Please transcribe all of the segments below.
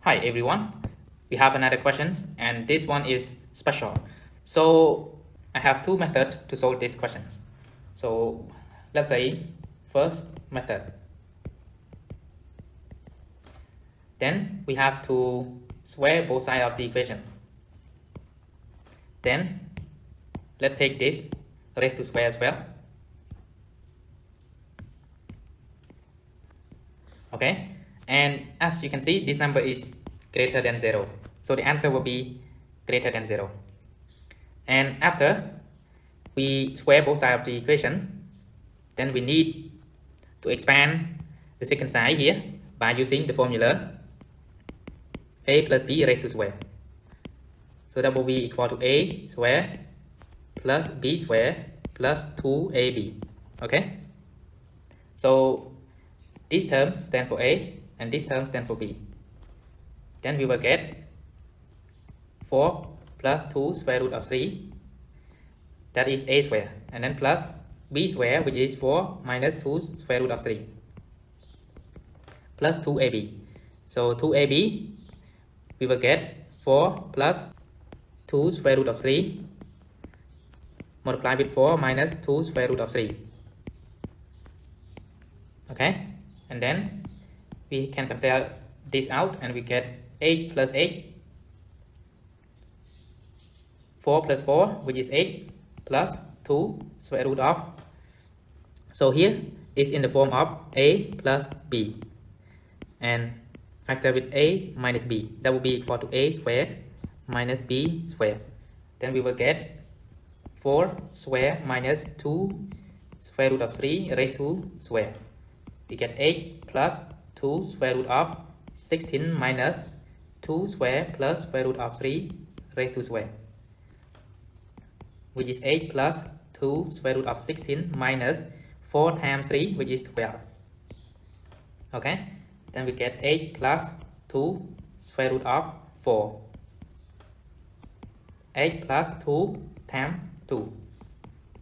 Hi everyone, we have another questions and this one is special. So I have two methods to solve these questions. So let's say first method. Then we have to square both sides of the equation. Then let's take this raised to square as well. Okay, and as you can see, this number is greater than 0. So the answer will be greater than 0. And after we square both sides of the equation, then we need to expand the second side here by using the formula a plus b raised to square. So that will be equal to a square plus b square plus 2ab. Okay? So this term stands for a and this term stands for b. Then we will get 4 plus 2 square root of 3, that is a square, and then plus b square, which is 4 minus 2 square root of 3, plus 2ab. So 2ab, we will get 4 plus 2 square root of 3 multiplied with 4 minus 2 square root of 3. Okay, and then we can cancel this out and we get 8 plus 8, 4 plus 4, which is 8, plus 2 square root of. So here is in the form of a plus b. And factor with a minus b. That will be equal to a square minus b square. Then we will get 4 square minus 2 square root of 3 raised to square. We get 8 plus 2 square root of 16 minus 2 square plus square root of 3 raised to square, which is 8 plus 2 square root of 16 minus 4 times 3, which is 12. Okay, then we get 8 plus 2 square root of 4. 8 plus 2 times 2.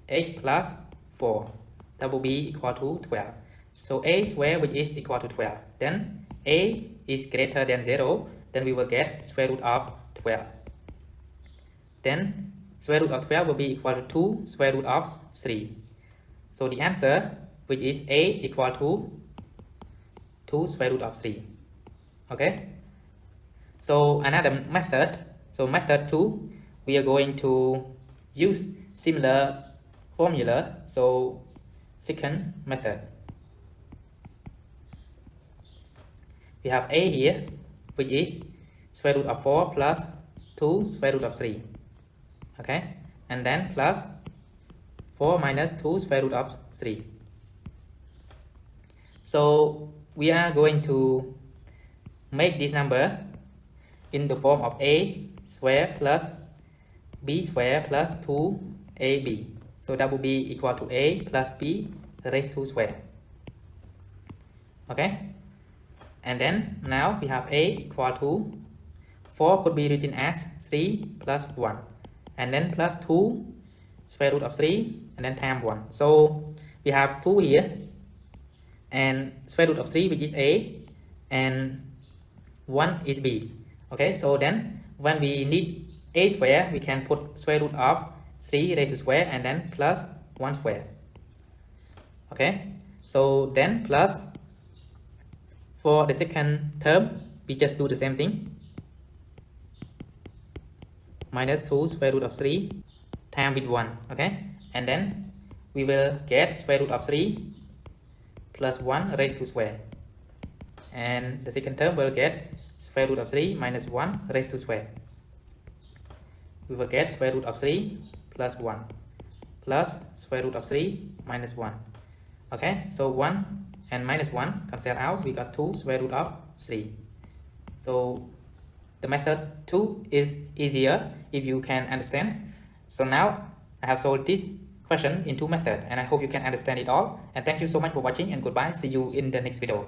8 plus 4. That will be equal to 12. So a square, which is equal to 12. Then a is greater than 0. Then we will get square root of 12. Then square root of 12 will be equal to 2 square root of 3. So the answer, which is a equal to 2 square root of 3. Okay. So another method. So method 2, we are going to use similar formula. So second method. We have a here, which is square root of 4 plus 2 square root of 3. Okay, and then plus 4 minus 2 square root of 3. So we are going to make this number in the form of a square plus b square plus 2ab. So that will be equal to a plus b raised to square. Okay, and then now we have a equal to 4 could be written as 3 plus 1. And then plus 2 square root of 3 and then times 1. So we have 2 here and square root of 3, which is a, and 1 is b. Okay, so then when we need a square, we can put square root of 3 raised to square and then plus 1 square. Okay, so then plus, for the second term, we just do the same thing. Minus 2 square root of 3 times with 1. Okay, and then we will get square root of 3 plus 1 raised to square. And the second term will get square root of 3 minus 1 raised to square. We will get square root of 3 plus 1 plus square root of 3 minus 1. Okay, so 1 and minus 1 cancel out. We got 2 square root of 3. So the method 2 is easier if you can understand. So now I have solved this question in 2 methods and I hope you can understand it all. And thank you so much for watching and goodbye. See you in the next video.